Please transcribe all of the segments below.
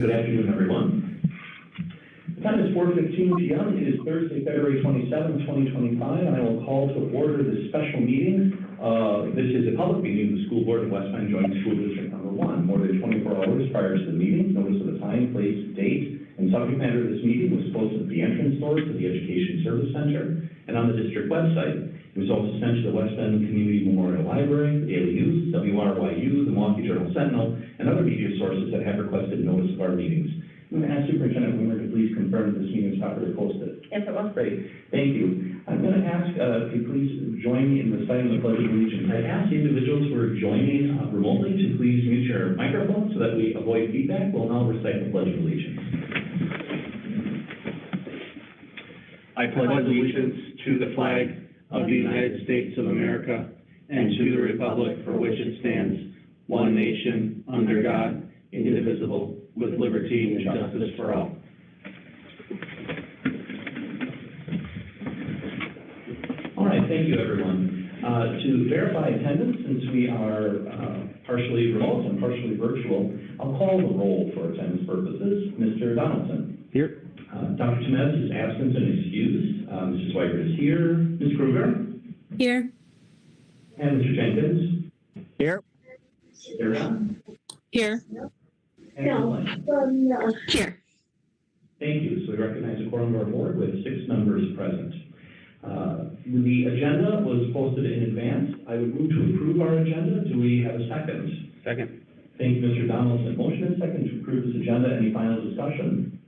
Good afternoon, everyone. The time is 4:15 p.m. It is Thursday, February 27, 2025, and I will call to order this special meeting. This is a public meeting of the School Board of West Bend Joint School District Number 1. More than 24 hours prior to the meeting, notice of the time, place, date, and subject matter of this meeting was posted at the entrance doors to the Education Service Center and on the district website. It was also sent to the West Bend Community Memorial Library, the Daily News, WRYU, the Milwaukee Journal Sentinel, and other media sources that have requested notice of our meetings. I'm going to ask Superintendent Weimer to please confirm that this meeting is properly posted. Yes, it was. Great. Thank you. I'm going to ask if you please join me in reciting the Pledge of Allegiance. I ask individuals who are joining remotely to please mute your microphone so that we avoid feedback. We'll now recite the Pledge of Allegiance. I pledge allegiance to the flag of the United States of America and to the republic for which it stands, one nation, under God, indivisible, with liberty and justice for all. All right, thank you, everyone. To verify attendance, since we are partially remote and partially virtual, I'll call the roll for attendance purposes. Mr. Donaldson. Here. Dr. Temez is absent and excused. Mrs. Weigert is here. Ms. Kruger? Here. And Mr. Jenkins? Here. Here. And Ms. Here. Thank you. So we recognize a quorum of our board with 6 members present. The agenda was posted in advance. I would move to approve our agenda. Do we have a second? Second. Thank you, Mr. Donaldson. Motion and second to approve this agenda. Any final discussion?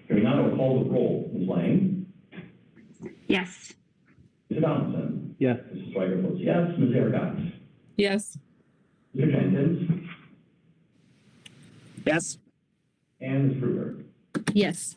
Hearing none, I will call the roll. Ms. Lang? Yes. Mr. Donaldson? Yes. Mrs. Weigert votes yes. Ms. Aragot? Yes. Mr. Jenkins? Yes. And Ms. Kruger? Yes.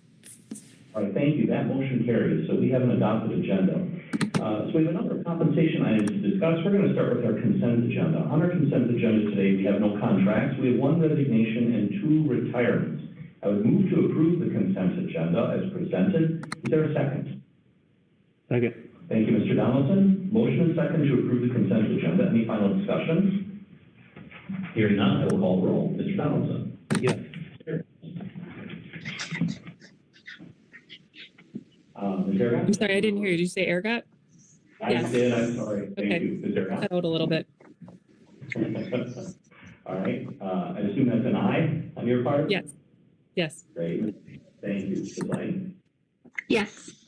All right, thank you. That motion carries. So we have an adopted agenda. So we have a number of compensation items to discuss. We're going to start with our consent agenda. On our consent agenda today, we have no contracts. We have 1 resignation and 2 retirements. I would move to approve the consent agenda as presented. Is there a second? Second. Thank you, Mr. Donaldson. Motion and second to approve the consent agenda. Any final discussion? Hearing none, I will call the roll. Mr. Donaldson. Yes. Ms. Aragot? I'm sorry, I didn't hear you. Did you say Aragot? I Yes. did. I'm sorry. Thank Okay. you. Ms. Aragot? Settled a little bit. All right. I assume that's an aye on your part? Yes. Yes. Great. Thank you, Ms. Lang. Yes.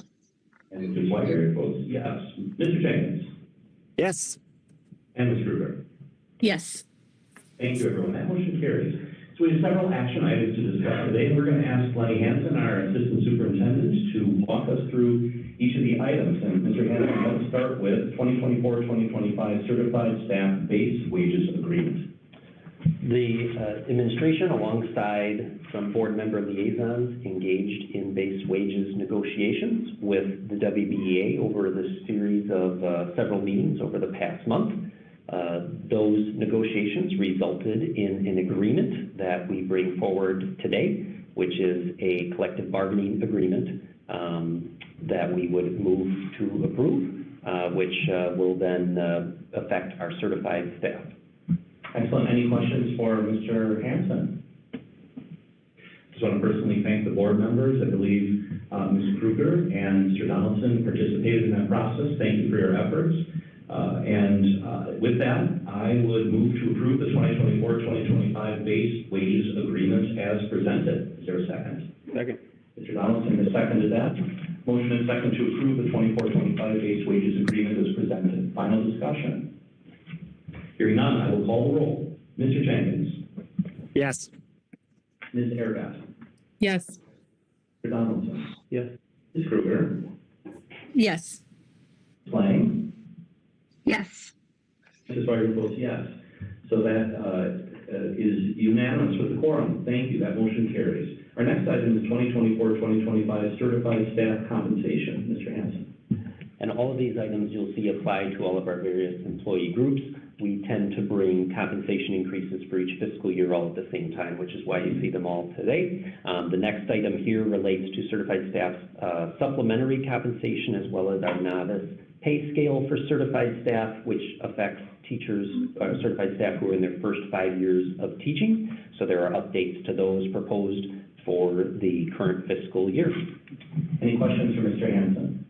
And Ms. Weigert votes yes. Mr. Jenkins? Yes. And Ms. Kruger? Yes. Thank you, everyone. That motion carries. So we have several action items to discuss today. We're going to ask Lenny Hansen, our Assistant Superintendent, to walk us through each of the items. And Mr. Hansen, let's start with 2024-2025 Certified Staff Base Wages Agreement. The administration, alongside some board member liaisons, engaged in base wages negotiations with the WBEA over the series of several meetings over the past month. Those negotiations resulted in an agreement that we bring forward today, which is a collective bargaining agreement that we would move to approve, which will then affect our certified staff. Excellent. Any questions for Mr. Hansen? Just want to personally thank the board members. I believe Ms. Kruger and Mr. Donaldson participated in that process. Thank you for your efforts. With that, I would move to approve the 2024-2025 base wages agreement as presented. Is there a second? Second. Mr. Donaldson has seconded that. Motion and second to approve the 24-25 base wages agreement as presented. Final discussion. Hearing none, I will call the roll. Mr. Jenkins. Yes. Ms. Aragot. Yes. Mr. Donaldson. Yes. Ms. Kruger. Yes. Ms. Lang. Yes. Mrs. Weigert votes yes. So that is unanimous with the quorum. Thank you. That motion carries. Our next item is 2024-2025 Certified Staff Compensation. Mr. Hansen. And all of these items you'll see apply to all of our various employee groups. We tend to bring compensation increases for each fiscal year all at the same time, which is why you see them all today. The next item here relates to certified staff supplementary compensation as well as our novice pay scale for certified staff, which affects teachers, certified staff who are in their first 5 years of teaching. So there are updates to those proposed for the current fiscal year. Any questions for Mr. Hanson?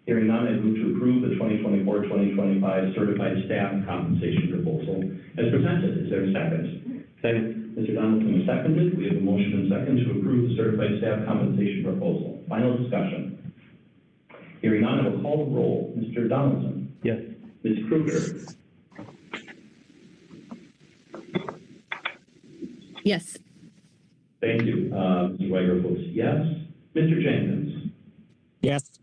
Hearing none, I move to approve the 2024-2025 certified staff compensation proposal as presented. Is there a second? Second. Mr. Donaldson is seconded. We have a motion and second to approve the certified staff compensation proposal. Final discussion. Hearing none, I will call the roll. Mr. Donaldson. Yes. Ms. Kruger. Yes. Thank you. Mr. Weiger votes yes. Mr. Jenkins. Yes.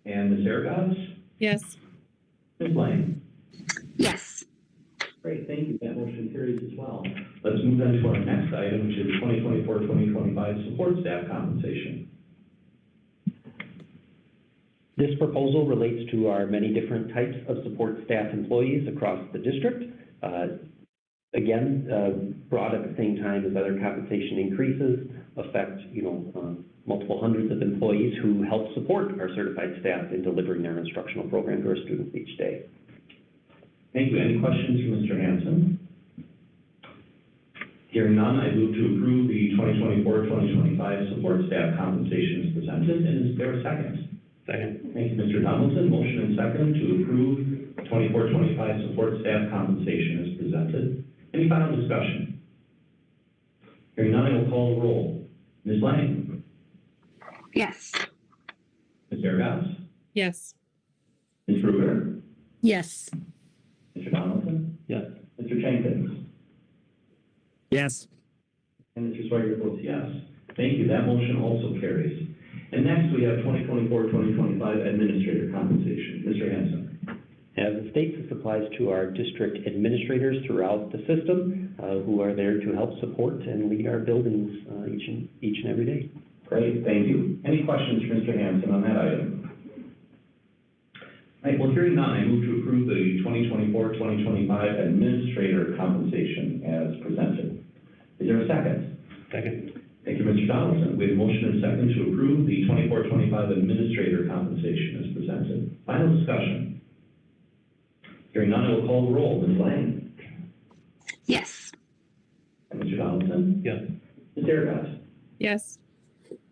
And Ms. Aragon. Yes. Ms. Lane. Yes. Great, thank you. That motion carries as well. Let's move on to our next item, which is 2024-2025 support staff compensation. This proposal relates to our many different types of support staff employees across the district. Again, brought at the same time as other compensation increases affect, multiple hundreds of employees who help support our certified staff in delivering their instructional program to our students each day. Thank you. Any questions for Mr. Hanson? Hearing none, I move to approve the 2024-2025 support staff compensation as presented. And is there a second? Second. Thank you, Mr. Donaldson. Motion and second to approve 24-25 support staff compensation as presented. Any final discussion? Hearing none, I will call the roll. Ms. Lang. Yes. Ms. Aragon. Yes. Ms. Kruger. Yes. Mr. Donaldson. Yes. Mr. Jenkins. Yes. And Mr. Swiger votes yes. Thank you. That motion also carries. And next, we have 2024-2025 administrator compensation. Mr. Hanson. As the state, this applies to our district administrators throughout the system who are there to help support and lead our buildings each and every day. Great, thank you. Any questions for Mr. Hanson on that item? All right, well, hearing none, I move to approve the 2024-2025 administrator compensation as presented. Is there a second? Second. Thank you, Mr. Donaldson. We have a motion and a second to approve the 24-25 administrator compensation as presented. Final discussion. Hearing none, I will call the roll. Ms. Lang. Yes. And Mr. Donaldson. Yes. Ms. Aragon. Yes.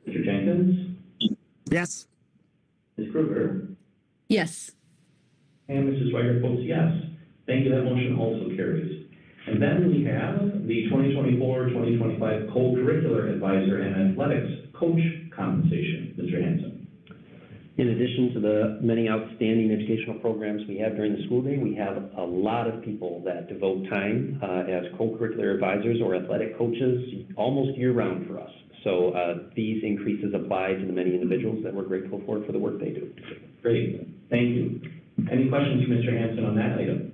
Mr. Jenkins. Yes. Ms. Kruger. Yes. And Mrs. Swiger votes yes. Thank you. That motion also carries. And then we have the 2024-2025 co-curricular advisor and athletics coach compensation. Mr. Hanson. In addition to the many outstanding educational programs we have during the school day, we have a lot of people that devote time as co-curricular advisors or athletic coaches almost year-round for us. So these increases apply to the many individuals that we're grateful for the work they do. Great. Thank you. Any questions for Mr. Hanson on that item?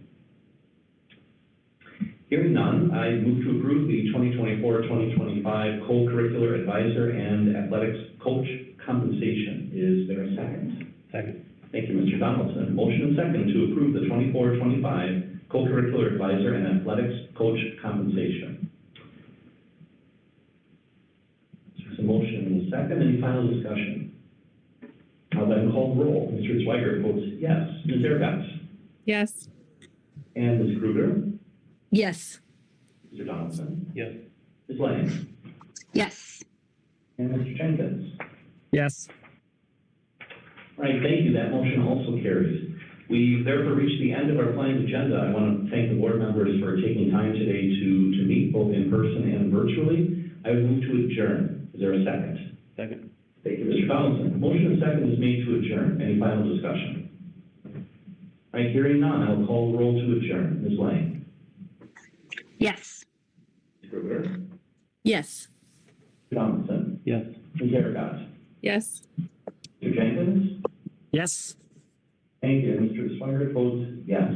Hearing none, I move to approve the 2024-2025 co-curricular advisor and athletics coach compensation. Is there a second? Second. Thank you, Mr. Donaldson. Motion and second to approve the 24-25 co-curricular advisor and athletics coach compensation. There's a motion and a second. Any final discussion? I'll then call the roll. Mr. Swiger votes yes. Ms. Aragon. Yes. And Ms. Kruger. Yes. Mr. Donaldson. Yes. Ms. Lang. Yes. And Mr. Jenkins. Yes. All right, thank you. That motion also carries. We've therefore reached the end of our planned agenda. I want to thank the board members for taking time today to meet both in person and virtually. I would move to adjourn. Is there a second? Second. Thank you, Mr. Donaldson. Motion and second is made to adjourn. Any final discussion? All right, hearing none, I will call the roll to adjourn. Ms. Lang. Yes. Ms. Kruger. Yes. Mr. Donaldson. Yes. Ms. Aragon. Yes. Mr. Jenkins. Yes. Thank you. And Mr. Swiger votes yes.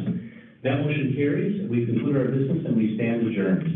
That motion carries. We conclude our business and we stand adjourned.